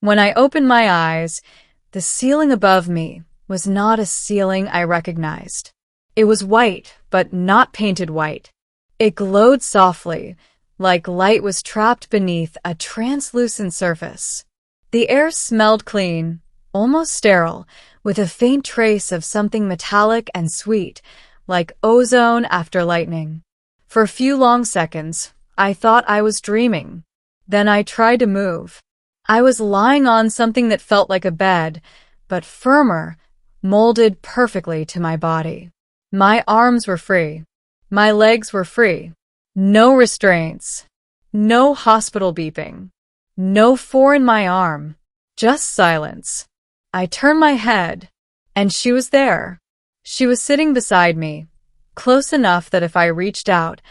When I opened my eyes, the ceiling above me was not a ceiling I recognized. It was white, but not painted white. It glowed softly, like light was trapped beneath a translucent surface. The air smelled clean, almost sterile, with a faint trace of something metallic and sweet, like ozone after lightning. For a few long seconds, I thought I was dreaming. Then I tried to move. I was lying on something that felt like a bed, but firmer, molded perfectly to my body. My arms were free. My legs were free. No restraints. No hospital beeping. No four in my arm. Just silence. I turned my head, and she was there. She was sitting beside me, close enough that if I reached out,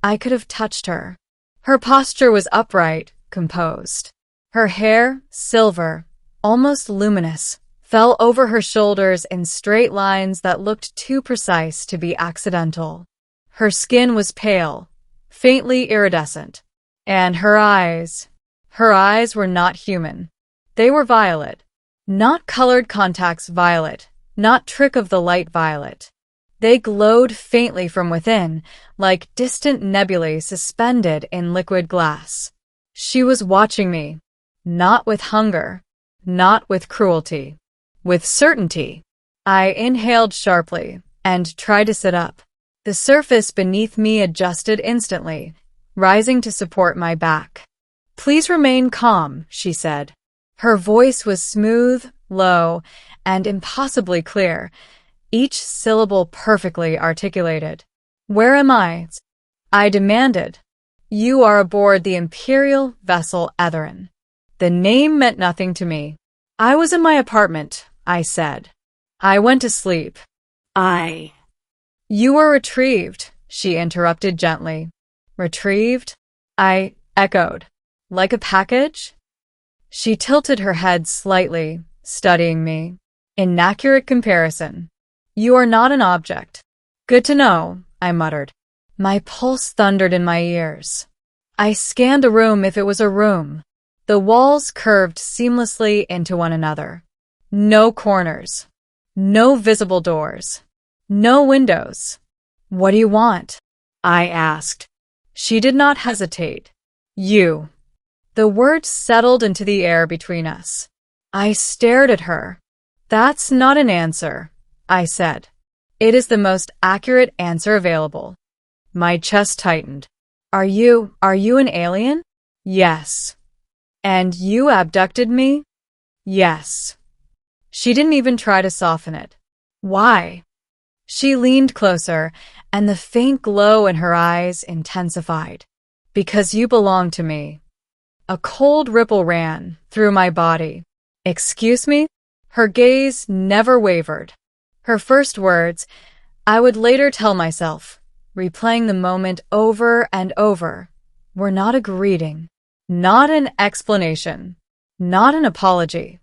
I could have touched her. Her posture was upright, composed. Her hair, silver, almost luminous, fell over her shoulders in straight lines that looked too precise to be accidental. Her skin was pale, faintly iridescent, and her eyes were not human. They were violet. Not colored contacts violet, not trick of the light violet. They glowed faintly from within, like distant nebulae suspended in liquid glass. She was watching me, not with hunger, not with cruelty, with certainty. I inhaled sharply and tried to sit up. The surface beneath me adjusted instantly, rising to support my back. "Please remain calm," she said. Her voice was smooth, low, and impossibly clear, each syllable perfectly articulated. "Where am I?" I demanded. "You are aboard the imperial vessel Aetheryn." The name meant nothing to me. "I was in my apartment," I said. "I went to sleep." "You were retrieved," she interrupted gently. "Retrieved?" I echoed. "Like a package?" She tilted her head slightly, studying me. "Inaccurate comparison. You are not an object." "Good to know," I muttered. My pulse thundered in my ears. I scanned the room if it was a room. The walls curved seamlessly into one another. No corners. No visible doors. No windows. "What do you want?" I asked. She did not hesitate. "You." The words settled into the air between us. I stared at her. "That's not an answer," I said. "It is the most accurate answer available." My chest tightened. Are you an alien?" "Yes." "And you abducted me?" "Yes." She didn't even try to soften it. "Why?" She leaned closer, and the faint glow in her eyes intensified. "Because you belong to me." A cold ripple ran through my body. "Excuse me?" Her gaze never wavered. Her first words, I would later tell myself, replaying the moment over and over, were not a greeting, not an explanation, not an apology.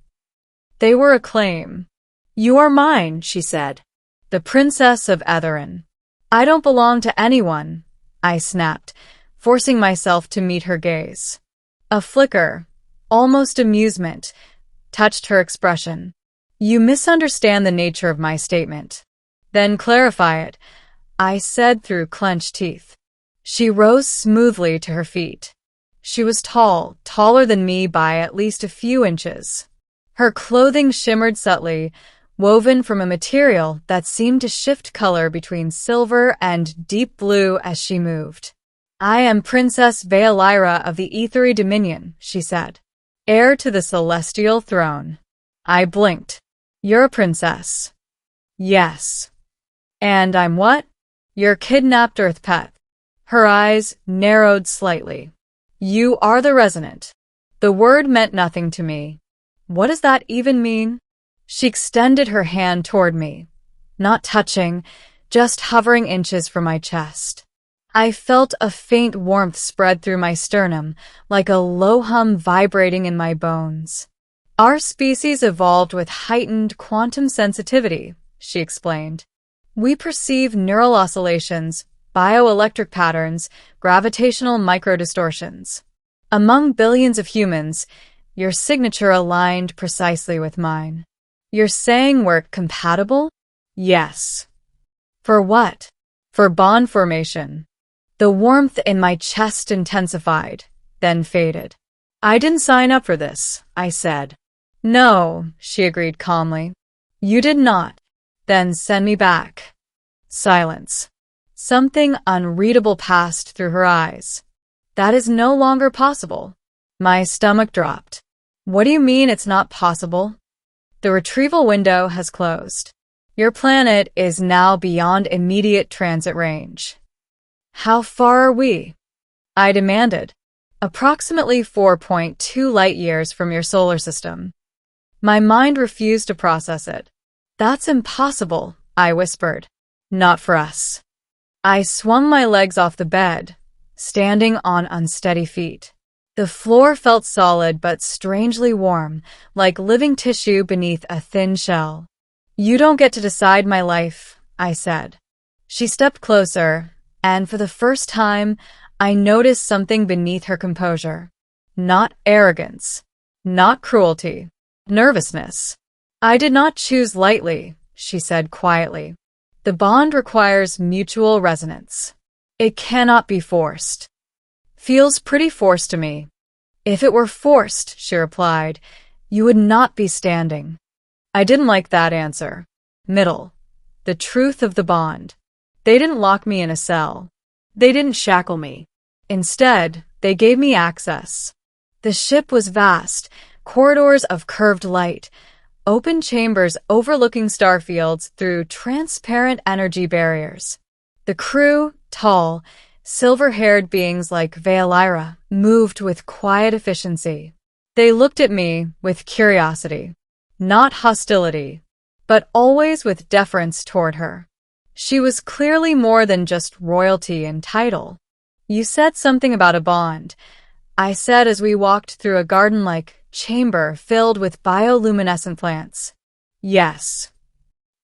They were a claim. "You are mine," she said. "The Princess of Aetheryn." "I don't belong to anyone," I snapped, forcing myself to meet her gaze. A flicker, almost amusement, touched her expression. "You misunderstand the nature of my statement." "Then clarify it," I said through clenched teeth. She rose smoothly to her feet. She was tall, taller than me by at least a few inches. Her clothing shimmered subtly, woven from a material that seemed to shift color between silver and deep blue as she moved. "I am Princess Vaelira of the Aethari Dominion," she said. "Heir to the celestial throne." I blinked. "You're a princess." "Yes." "And I'm what?" "Your kidnapped Earth pet." Her eyes narrowed slightly. "You are the resonant." The word meant nothing to me. What does that even mean? She extended her hand toward me, not touching, just hovering inches from my chest. I felt a faint warmth spread through my sternum, like a low hum vibrating in my bones. "Our species evolved with heightened quantum sensitivity," she explained. "We perceive neural oscillations, bioelectric patterns, gravitational microdistortions. Among billions of humans, Your signature aligned precisely with mine. You're saying we're compatible? Yes. For what? For bond formation. The warmth in my chest intensified, then faded. I didn't sign up for this, I said. No, she agreed calmly. You did not. Then send me back. Silence. Something unreadable passed through her eyes. That is no longer possible. My stomach dropped. What do you mean it's not possible? The retrieval window has closed. Your planet is now beyond immediate transit range. How far are we? I demanded. Approximately 4.2 light-years from your solar system. My mind refused to process it. That's impossible, I whispered. Not for us. I swung my legs off the bed, standing on unsteady feet. The floor felt solid but strangely warm, like living tissue beneath a thin shell. You don't get to decide my life, I said. She stepped closer, and for the first time, I noticed something beneath her composure. Not arrogance, not cruelty, nervousness. I did not choose lightly, she said quietly. The bond requires mutual resonance. It cannot be forced. Feels pretty forced to me. If it were forced, she replied, you would not be standing. I didn't like that answer. Middle. The truth of the bond. They didn't lock me in a cell. They didn't shackle me. Instead, they gave me access. The ship was vast, corridors of curved light, open chambers overlooking starfields through transparent energy barriers. The crew, tall, silver-haired beings like Vaelira, moved with quiet efficiency. They looked at me with curiosity, not hostility, but always with deference toward her. She was clearly more than just royalty and title. You said something about a bond, I said as we walked through a garden-like chamber filled with bioluminescent plants. Yes.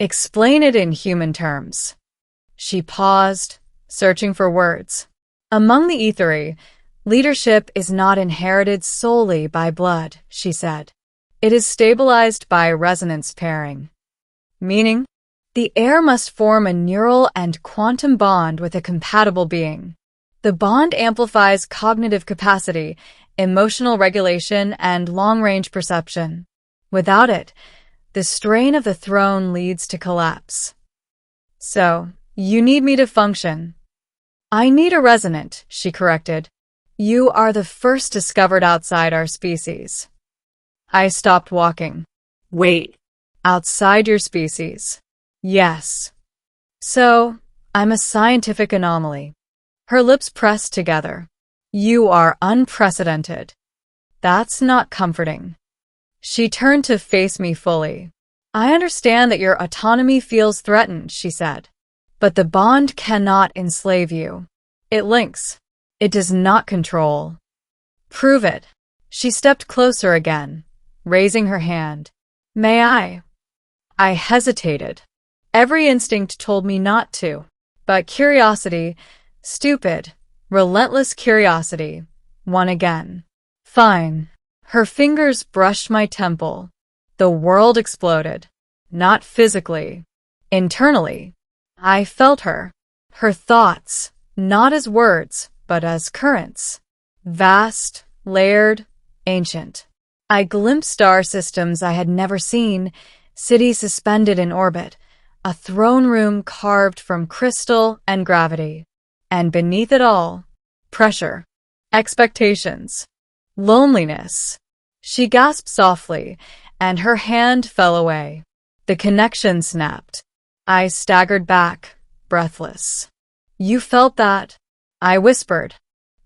Explain it in human terms. She paused, searching for words. Among the Aethari, leadership is not inherited solely by blood, she said. It is stabilized by resonance pairing. Meaning? The heir must form a neural and quantum bond with a compatible being. The bond amplifies cognitive capacity, emotional regulation, and long-range perception. Without it, the strain of the throne leads to collapse. So, you need me to function. I need a resonant, she corrected. You are the first discovered outside our species. I stopped walking. Wait. Outside your species. Yes. So, I'm a scientific anomaly. Her lips pressed together. You are unprecedented. That's not comforting. She turned to face me fully. I understand that your autonomy feels threatened, she said. But the bond cannot enslave you. It links. It does not control. Prove it. She stepped closer again, raising her hand. May I? I hesitated. Every instinct told me not to, but curiosity, stupid, relentless curiosity, won again. Fine. Her fingers brushed my temple. The world exploded. Not physically. Internally. I felt her. Her thoughts, not as words, but as currents. Vast, layered, ancient. I glimpsed star systems I had never seen, cities suspended in orbit, a throne room carved from crystal and gravity. And beneath it all, pressure, expectations, loneliness. She gasped softly, and her hand fell away. The connection snapped. I staggered back, breathless. You felt that? I whispered.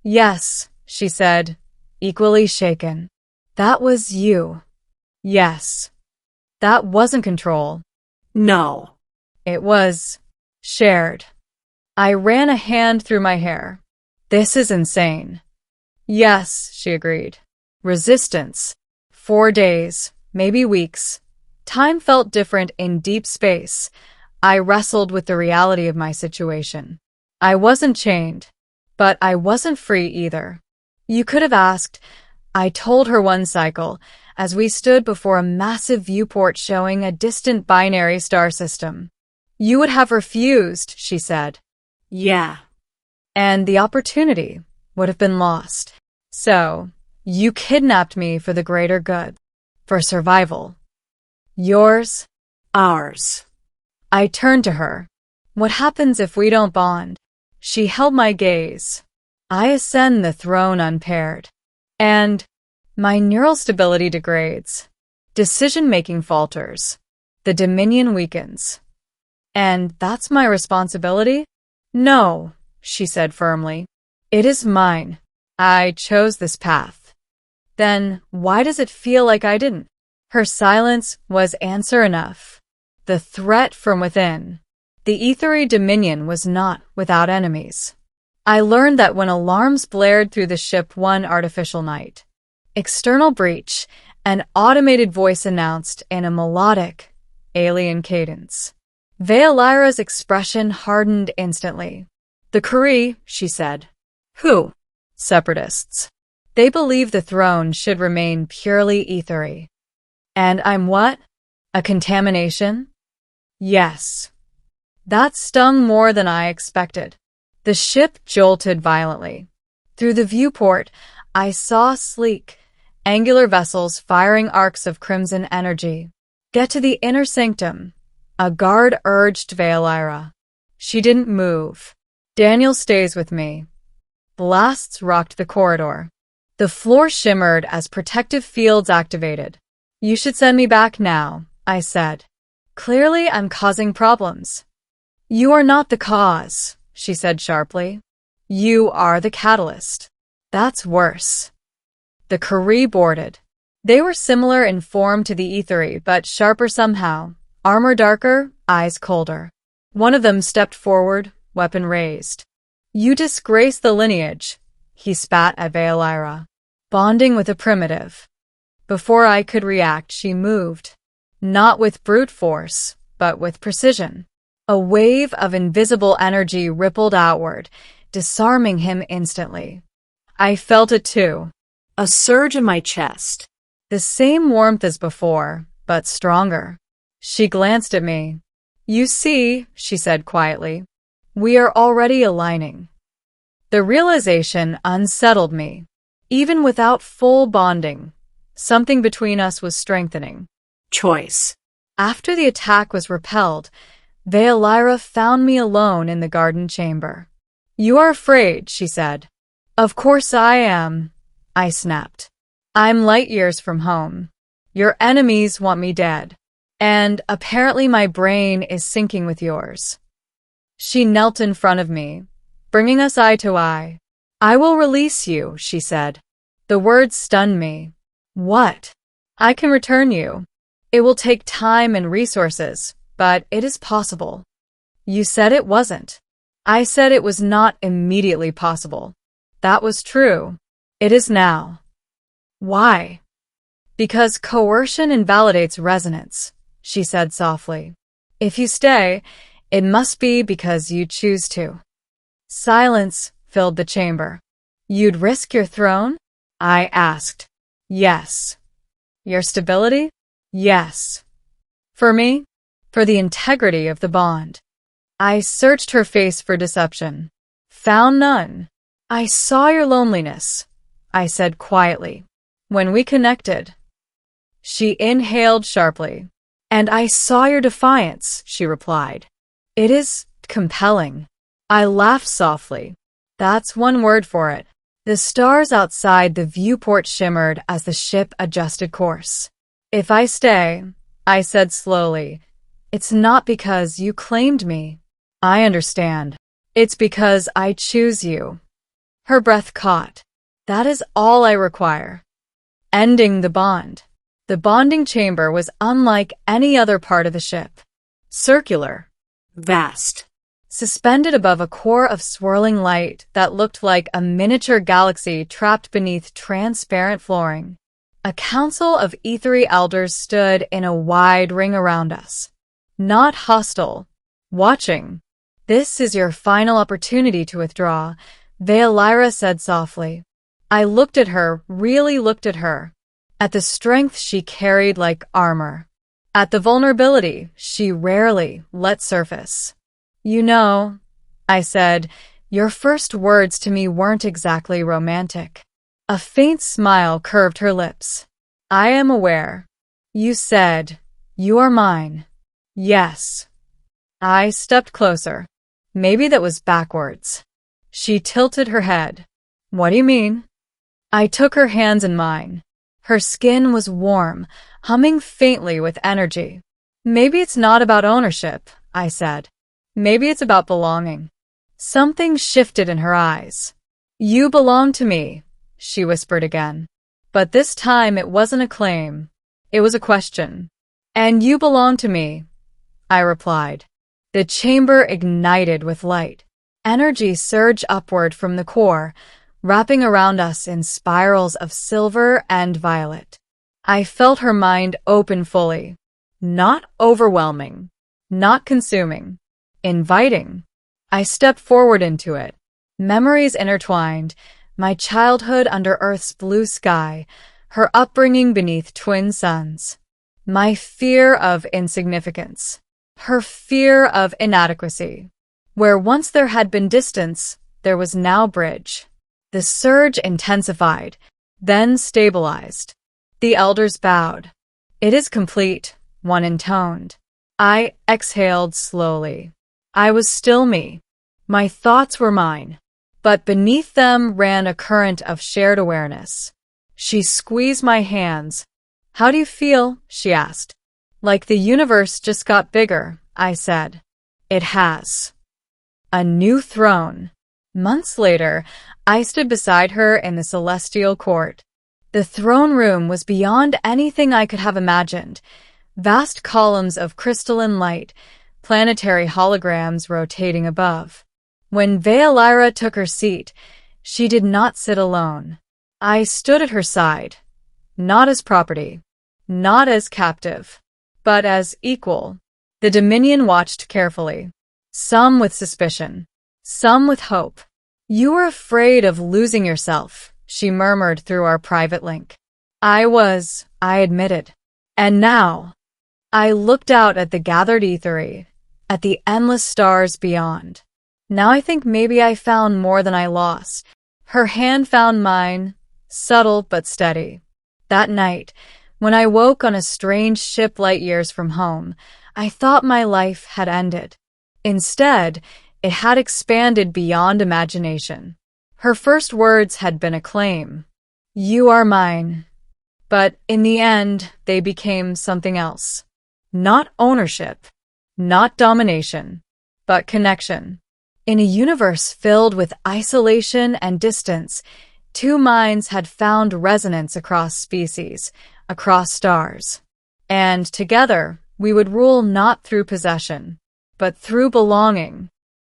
Yes, she said, equally shaken. That was you. Yes. That wasn't control. No. It was shared. I ran a hand through my hair. This is insane. Yes, she agreed. Resistance. 4 days, maybe weeks. Time felt different in deep space. I wrestled with the reality of my situation. I wasn't chained, but I wasn't free either. You could have asked, I told her one cycle, as we stood before a massive viewport showing a distant binary star system. You would have refused, she said. Yeah. And the opportunity would have been lost. So, you kidnapped me for the greater good. For survival. Yours. Ours. I turned to her. What happens if we don't bond? She held my gaze. I ascend the throne unpaired. And my neural stability degrades. Decision-making falters. The dominion weakens. And that's my responsibility? No, she said firmly. It is mine. I chose this path. Then why does it feel like I didn't? Her silence was answer enough. The threat from within. The Aethari dominion was not without enemies. I learned that when alarms blared through the ship one artificial night. External breach, an automated voice announced in a melodic, alien cadence. Vaelira's expression hardened instantly. The Kharix, she said. Who? Separatists. They believe the throne should remain purely Aethari. And I'm what? A contamination? Yes. That stung more than I expected. The ship jolted violently. Through the viewport, I saw sleek, angular vessels firing arcs of crimson energy. Get to the inner sanctum. A guard urged Vaelira. She didn't move. Daniel stays with me. Blasts rocked the corridor. The floor shimmered as protective fields activated. You should send me back now, I said. Clearly, I'm causing problems. You are not the cause, she said sharply. You are the catalyst. That's worse. The Kharix boarded. They were similar in form to the Aethari, but sharper somehow. Armor darker, eyes colder. One of them stepped forward, weapon raised. You disgrace the lineage, he spat at Vaelira. Bonding with a primitive. Before I could react, she moved. Not with brute force, but with precision. A wave of invisible energy rippled outward, disarming him instantly. I felt it too. A surge in my chest. The same warmth as before, but stronger. She glanced at me. You see, she said quietly, we are already aligning. The realization unsettled me. Even without full bonding, something between us was strengthening. Choice. After the attack was repelled, Vaelira found me alone in the garden chamber. You are afraid, she said. Of course I am, I snapped. I'm light years from home. Your enemies want me dead. And apparently my brain is syncing with yours. She knelt in front of me, bringing us eye to eye. I will release you, she said. The words stunned me. What? I can return you. It will take time and resources, but it is possible. You said it wasn't. I said it was not immediately possible. That was true. It is now. Why? Because coercion invalidates resonance, she said softly. If you stay, it must be because you choose to. Silence filled the chamber. You'd risk your throne? I asked. Yes. Your stability? Yes. For me? For the integrity of the bond. I searched her face for deception. Found none. I saw your loneliness, I said quietly. When we connected. She inhaled sharply. And I saw your defiance, she replied. It is compelling. I laughed softly. That's one word for it. The stars outside the viewport shimmered as the ship adjusted course. If I stay, I said slowly, it's not because you claimed me. I understand. It's because I choose you. Her breath caught. That is all I require. Ending the bond. The bonding chamber was unlike any other part of the ship. Circular. Vast. Suspended above a core of swirling light that looked like a miniature galaxy trapped beneath transparent flooring. A council of Aethari elders stood in a wide ring around us. Not hostile. Watching. This is your final opportunity to withdraw, Vaelira said softly. I looked at her, really looked at her. At the strength she carried like armor. At the vulnerability she rarely let surface. You know, I said, your first words to me weren't exactly romantic. A faint smile curved her lips. I am aware. You said, you are mine. Yes. I stepped closer. Maybe that was backwards. She tilted her head. What do you mean? I took her hands in mine. Her skin was warm, humming faintly with energy. Maybe it's not about ownership, I said. Maybe it's about belonging. Something shifted in her eyes. You belong to me, she whispered again. But this time it wasn't a claim. It was a question. And you belong to me, I replied. The chamber ignited with light. Energy surged upward from the core, wrapping around us in spirals of silver and violet. I felt her mind open fully. Not overwhelming. Not consuming. Inviting. I stepped forward into it. Memories intertwined. My childhood under Earth's blue sky, her upbringing beneath twin suns. My fear of insignificance. Her fear of inadequacy. Where once there had been distance, there was now bridge. The surge intensified, then stabilized. The elders bowed. It is complete, one intoned. I exhaled slowly. I was still me. My thoughts were mine, but beneath them ran a current of shared awareness. She squeezed my hands. How do you feel? She asked. Like the universe just got bigger, I said. It has. A new throne. Months later, I stood beside her in the celestial court. The throne room was beyond anything I could have imagined. Vast columns of crystalline light, planetary holograms rotating above. When Vaelira took her seat, she did not sit alone. I stood at her side, not as property, not as captive, but as equal. The Dominion watched carefully, some with suspicion, some with hope. You were afraid of losing yourself, she murmured through our private link. I admitted. And now, I looked out at the gathered Aethari, at the endless stars beyond. Now I think maybe I found more than I lost. Her hand found mine, subtle but steady. That night, when I woke on a strange ship light years from home, I thought my life had ended. Instead, it had expanded beyond imagination. Her first words had been a claim. You are mine. But in the end, they became something else. Not ownership, not domination, but connection. In a universe filled with isolation and distance, two minds had found resonance across species, across stars. And together, we would rule not through possession, but through belonging.